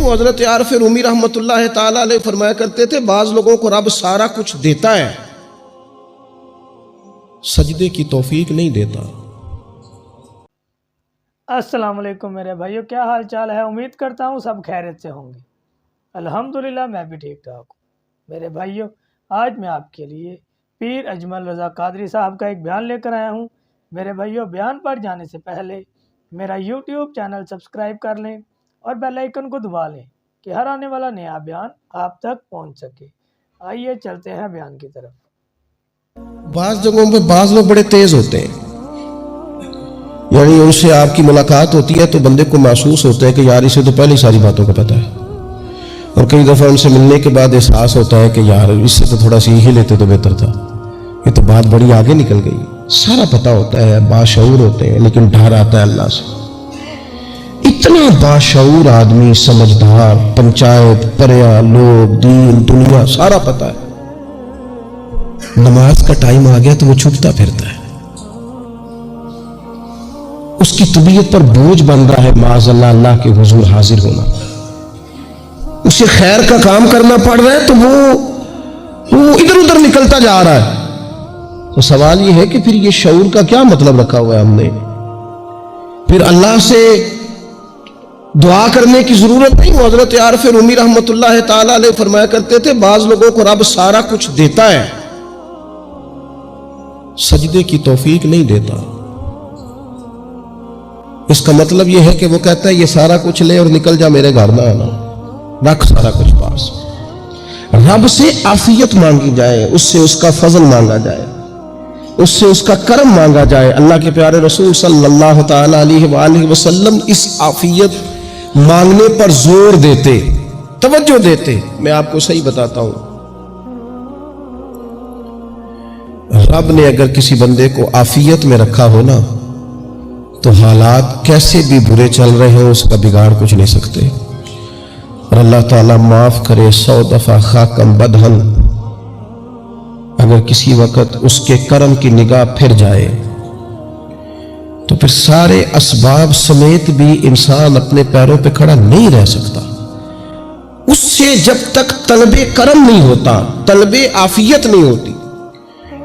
وہ حضرت عارف رومی رحمۃ اللہ تعالی علیہ فرمایا کرتے تھے بعض لوگوں کو رب سارا کچھ دیتا ہے، سجدے کی توفیق نہیں دیتا۔ السلام علیکم میرے بھائیو، کیا حال چال ہے؟ امید کرتا ہوں سب خیریت سے ہوں گے۔ الحمدللہ میں بھی ٹھیک ٹھاک ہوں۔ میرے بھائیو، آج میں آپ کے لیے پیر اجمل رضا قادری صاحب کا ایک بیان لے کر آیا ہوں۔ میرے بھائیو، بیان پر جانے سے پہلے میرا یوٹیوب چینل سبسکرائب کر لیں اور بیل آئیکن کو دبا لیں کہ ہر آنے والا نیا بیان آپ تک پہنچ سکے۔ آئیے چلتے ہیں بیان کی طرف۔ بعض جگہوں پہ بعض لوگ بڑے تیز ہوتے ہیں، یعنی ان سے آپ کی ملاقات ہوتی ہے تو بندے کو محسوس ہوتا ہے کہ یار اسے تو پہلے ساری باتوں کا پتہ ہے، اور کئی دفعہ ان سے ملنے کے بعد احساس ہوتا ہے کہ یار اس سے تو تھوڑا سا ہی لیتے تو بہتر تھا، یہ تو بات بڑی آگے نکل گئی۔ سارا پتہ ہوتا ہے، باشعور ہوتے ہیں، لیکن ڈر آتا ہے اللہ سے۔ اتنا باشعور آدمی، سمجھدار، پنچایت، پریا، لوگ، دین، دنیا سارا پتہ ہے، نماز کا ٹائم آ گیا تو وہ چھپتا پھرتا ہے۔ اس کی طبیعت پر بوجھ بن رہا ہے معاذ اللہ اللہ کے حضور حاضر ہونا، اسے خیر کا کام کرنا پڑ رہا ہے تو وہ ادھر ادھر نکلتا جا رہا ہے۔ تو سوال یہ ہے کہ پھر یہ شعور کا کیا مطلب رکھا ہوا ہے ہم نے؟ پھر اللہ سے دعا کرنے کی ضرورت نہیں۔ وہ حضرت عارف رومی رحمۃ اللہ تعالی علیہ فرمایا کرتے تھے بعض لوگوں کو رب سارا کچھ دیتا ہے، سجدے کی توفیق نہیں دیتا۔ اس کا مطلب یہ ہے کہ وہ کہتا ہے یہ سارا کچھ لے اور نکل جا، میرے گھر نہ آنا، رکھ سارا کچھ پاس۔ رب سے عافیت مانگی جائے، اس سے اس کا فضل مانگا جائے، اس سے اس کا کرم مانگا جائے۔ اللہ کے پیارے رسول صلی اللہ تعالی علیہ وآلہ وسلم اس عافیت مانگنے پر زور دیتے، توجہ دیتے۔ میں آپ کو صحیح بتاتا ہوں، رب نے اگر کسی بندے کو عافیت میں رکھا ہو نا تو حالات کیسے بھی برے چل رہے ہوں اس کا بگاڑ کچھ نہیں سکتے۔ اور اللہ تعالیٰ معاف کرے 100 دفعہ خاکم بدہن، اگر کسی وقت اس کے کرم کی نگاہ پھر جائے تو پھر سارے اسباب سمیت بھی انسان اپنے پیروں پہ کھڑا نہیں رہ سکتا۔ اس سے جب تک طلب کرم نہیں ہوتا، طلب عافیت نہیں ہوتی،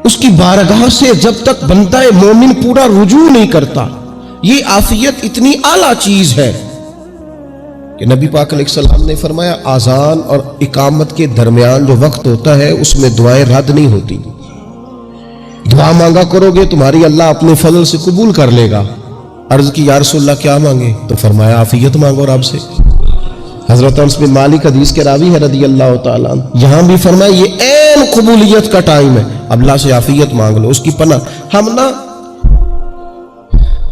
اس کی بارگاہ سے جب تک بندہ مومن پورا رجوع نہیں کرتا، یہ عافیت اتنی اعلیٰ چیز ہے کہ نبی پاک علیہ السلام نے فرمایا آذان اور اقامت کے درمیان جو وقت ہوتا ہے اس میں دعائیں رد نہیں ہوتی۔ دعا مانگا کرو گے تمہاری اللہ اپنے فضل سے قبول کر لے گا۔ عرض کی یا رسول اللہ کیا مانگے؟ تو فرمایا عافیت مانگو رب سے۔ حضرت انس بن مالک حدیث کے راوی ہے رضی اللہ تعالیٰ عنہ، یہاں بھی فرمایا یہ عین قبولیت کا ٹائم ہے، اب اللہ سے عافیت مانگ لو، اس کی پناہ۔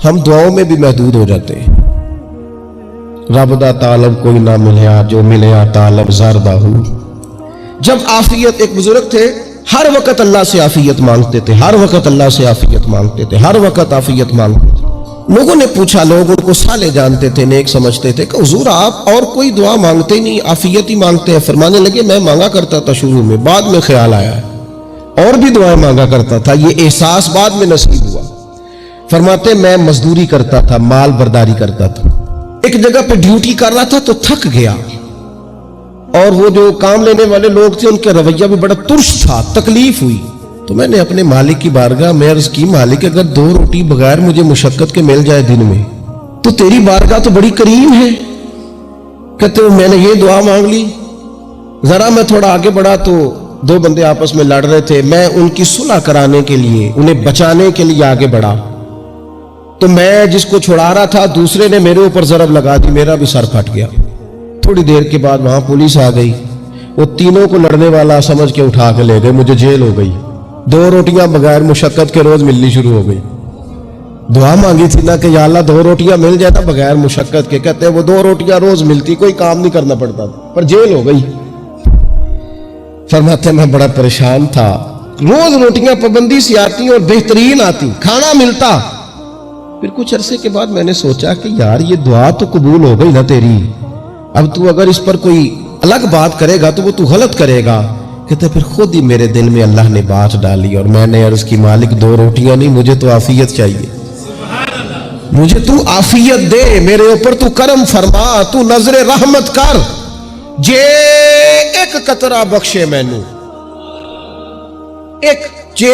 ہم دعاؤں میں بھی محدود ہو جاتے ہیں۔ رب دا طالب کوئی نہ ملیا، جو ملیا طالب زردہ ہو۔ جب عافیت، ایک بزرگ تھے ہر وقت اللہ سے عافیت مانگتے تھے، ہر وقت اللہ سے عافیت مانگتے تھے، ہر وقت عافیت مانگتے تھے۔ لوگوں نے پوچھا، لوگ ان کو صالح جانتے تھے، نیک سمجھتے تھے کہ حضور آپ اور کوئی دعا مانگتے نہیں، عافیت ہی مانگتے ہیں۔ فرمانے لگے میں مانگا کرتا تھا شروع میں، بعد میں خیال آیا اور بھی دعائیں مانگا کرتا تھا، یہ احساس بعد میں نصیب ہوا۔ فرماتے میں مزدوری کرتا تھا، مال برداری کرتا تھا، ایک جگہ پہ ڈیوٹی کر رہا تھا تو تھک گیا، اور وہ جو کام لینے والے لوگ تھے ان کا رویہ بھی بڑا ترش تھا، تکلیف ہوئی۔ تو میں نے اپنے مالک کی بارگاہ میں عرض کی مالک اگر 2 روٹی بغیر مجھے مشقت کے مل جائے دن میں تو تیری بارگاہ تو بڑی کریم ہے۔ کہتے میں نے یہ دعا مانگ لی، ذرا میں تھوڑا آگے بڑھا تو 2 بندے آپس میں لڑ رہے تھے، میں ان کی صلح کرانے کے لیے، انہیں بچانے کے لیے آگے بڑھا تو میں جس کو چھڑا رہا تھا دوسرے نے میرے اوپر ضرب لگا دی، میرا بھی سر پھٹ گیا۔ تھوڑی دیر کے بعد وہاں پولیس آ گئی، وہ تینوں کو لڑنے والا سمجھ کے اٹھا کے لے گئے، مجھے جیل ہو گئی۔ 2 روٹیاں بغیر مشقت کے روز ملنی شروع ہو گئی۔ دعا مانگی تھی نا کہ یا اللہ 2 روٹیاں مل جائے نا بغیر مشقت کے، کہتے ہیں وہ 2 روٹیاں روز ملتی، کوئی کام نہیں کرنا پڑتا تھا، پر جیل ہو گئی۔ فرماتے میں بڑا پریشان تھا، روز روٹیاں پابندی سے آتی اور بہترین آتی، کھانا ملتا۔ پھر کچھ عرصے کے بعد میں نے سوچا کہ یار یہ دعا تو قبول ہو گئی نا تیری، اب تو اگر اس پر کوئی الگ بات کرے گا تو وہ تو غلط کرے گا۔ کہتے پھر خود ہی میرے دل میں اللہ نے بات ڈالی اور میں نے عرض کی مالک 2 روٹیاں نہیں، مجھے تو عافیت چاہیے، مجھے تو عافیت دے، میرے اوپر تو کرم فرما، تو نظر رحمت کر۔ ਜੇ ਇੱਕ ਕਤਰਾ ਬਖਸ਼ੇ ਮੈਨੂੰ, ਜੇ